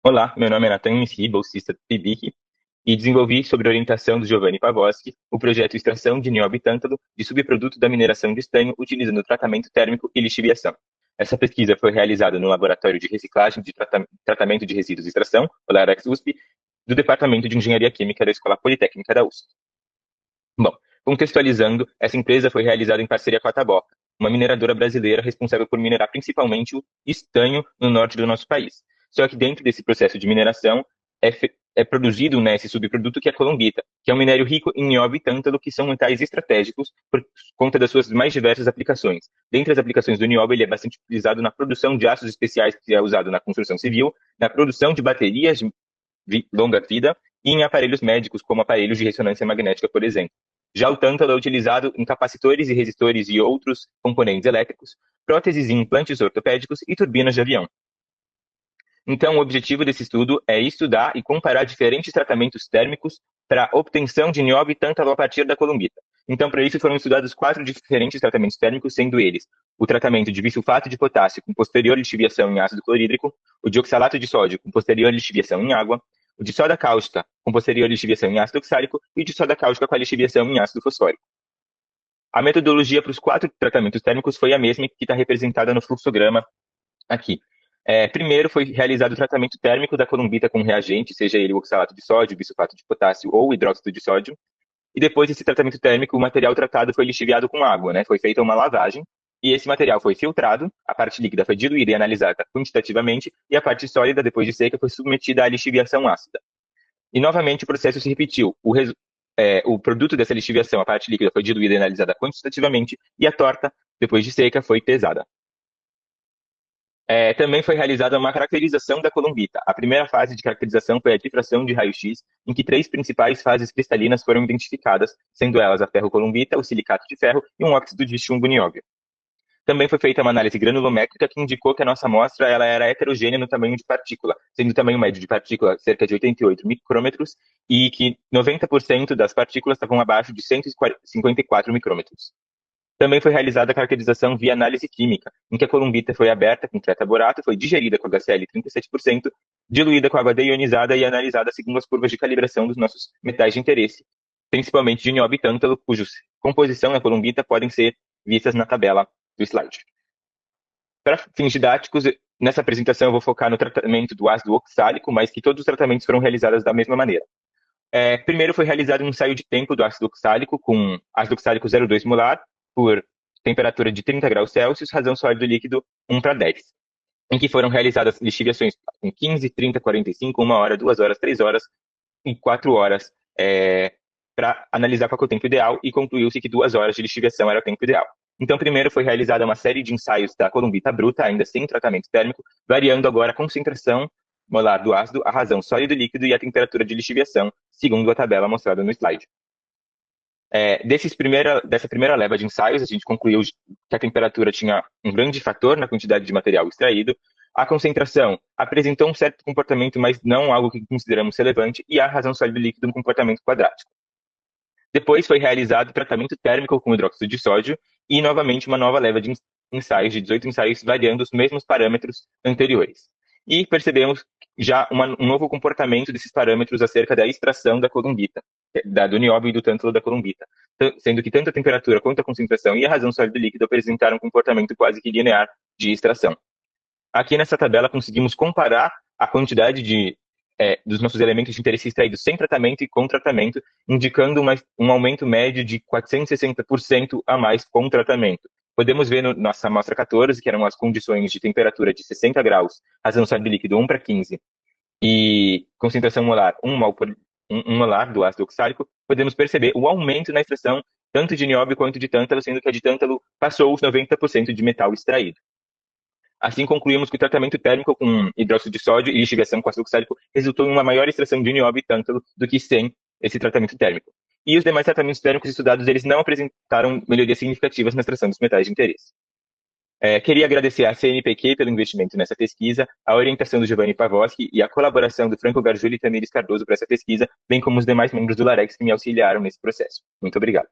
Olá, meu nome é Nathan Misri, bolsista do PIBIC, e desenvolvi, sob orientação do Giovanni Pavoski, o projeto Extração de nióbio e tântalo de subproduto da mineração de estanho utilizando tratamento térmico e lixiviação. Essa pesquisa foi realizada no Laboratório de Reciclagem de Tratamento de Resíduos e Extração, o LAREX USP, do Departamento de Engenharia Química da Escola Politécnica da USP. Bom, contextualizando, essa empresa foi realizada em parceria com a Taboca, uma mineradora brasileira responsável por minerar principalmente o estanho no norte do nosso país. Só que dentro desse processo de mineração é produzido, né, esse subproduto que é a colombita, que é um minério rico em nióbio e tântalo, que são metais estratégicos por conta das suas mais diversas aplicações. Dentre as aplicações do nióbio, ele é bastante utilizado na produção de aços especiais, que é usado na construção civil, na produção de baterias de longa vida e em aparelhos médicos, como aparelhos de ressonância magnética, por exemplo. Já o tântalo é utilizado em capacitores e resistores e outros componentes elétricos, próteses e implantes ortopédicos e turbinas de avião. Então, o objetivo desse estudo é estudar e comparar diferentes tratamentos térmicos para obtenção de nióbio e tântalo a partir da colombita. Então, para isso foram estudados 4 diferentes tratamentos térmicos, sendo eles o tratamento de bisulfato de potássio com posterior lixiviação em ácido clorídrico, o de oxalato de sódio com posterior lixiviação em água, o de soda cáustica com posterior lixiviação em ácido oxálico e o de soda cáustica com a lixiviação em ácido fosfórico. A metodologia para os 4 tratamentos térmicos foi a mesma que está representada no fluxograma aqui. Primeiro foi realizado o tratamento térmico da colombita com reagente, seja ele o oxalato de sódio, bisulfato de potássio ou hidróxido de sódio. E depois desse tratamento térmico, o material tratado foi lixiviado com água, né? Foi feita uma lavagem e esse material foi filtrado, a parte líquida foi diluída e analisada quantitativamente e a parte sólida, depois de seca, foi submetida à lixiviação ácida. E novamente o processo se repetiu. O produto dessa lixiviação, a parte líquida, foi diluída e analisada quantitativamente e a torta, depois de seca, foi pesada. Também foi realizada uma caracterização da colombita. A primeira fase de caracterização foi a difração de raio-x, em que 3 principais fases cristalinas foram identificadas, sendo elas a ferro-colombita, o silicato de ferro e um óxido de chumbo nióbio. Também foi feita uma análise granulométrica que indicou que a nossa amostra ela era heterogênea no tamanho de partícula, sendo o tamanho médio de partícula cerca de 88 micrômetros e que 90% das partículas estavam abaixo de 154 micrômetros. Também foi realizada a caracterização via análise química, em que a colombita foi aberta com tretaborato, foi digerida com HCl 37%, diluída com água deionizada e analisada segundo as curvas de calibração dos nossos metais de interesse, principalmente de nióbio e tântalo, cuja composição na colombita podem ser vistas na tabela do slide. Para fins didáticos, nessa apresentação eu vou focar no tratamento do ácido oxálico, mas que todos os tratamentos foram realizados da mesma maneira. Primeiro foi realizado um ensaio de tempo do ácido oxálico com ácido oxálico 0,2 molar por temperatura de 30 graus Celsius, razão sólido líquido 1:10, em que foram realizadas lixiviações em 15, 30, 45, 1 hora, 2 horas, 3 horas e 4 horas para analisar qual é o tempo ideal e concluiu-se que 2 horas de lixiviação era o tempo ideal. Então, primeiro foi realizada uma série de ensaios da colombita bruta, ainda sem tratamento térmico, variando agora a concentração molar do ácido, a razão sólido líquido e a temperatura de lixiviação, segundo a tabela mostrada no slide. Dessa primeira leva de ensaios, a gente concluiu que a temperatura tinha um grande fator na quantidade de material extraído, a concentração apresentou um certo comportamento, mas não algo que consideramos relevante, e a razão sólido líquido um comportamento quadrático. Depois foi realizado o tratamento térmico com hidróxido de sódio e, novamente, uma nova leva de ensaios, de 18 ensaios, variando os mesmos parâmetros anteriores. E percebemos já um novo comportamento desses parâmetros acerca da extração da colombita, do nióbio e do tântalo da colombita, sendo que tanto a temperatura quanto a concentração e a razão sólido líquido apresentaram um comportamento quase que linear de extração. Aqui nessa tabela conseguimos comparar a quantidade dos nossos elementos de interesse extraídos sem tratamento e com tratamento, indicando um aumento médio de 460% a mais com tratamento. Podemos ver na nossa amostra 14, que eram as condições de temperatura de 60 graus, razão sólido líquido 1:15 e concentração molar 1 molar do ácido oxálico, podemos perceber o aumento na extração tanto de nióbio quanto de tântalo, sendo que a de tântalo passou os 90% de metal extraído. Assim, concluímos que o tratamento térmico com hidróxido de sódio e lixiviação com ácido oxálico resultou em uma maior extração de nióbio e tântalo do que sem esse tratamento térmico. E os demais tratamentos térmicos estudados, eles não apresentaram melhorias significativas na extração dos metais de interesse. Queria agradecer à CNPq pelo investimento nessa pesquisa, a orientação do Giovanni Pavoski e a colaboração do Franco Gargiulo e Tamires Cardoso para essa pesquisa, bem como os demais membros do LAREX que me auxiliaram nesse processo. Muito obrigado.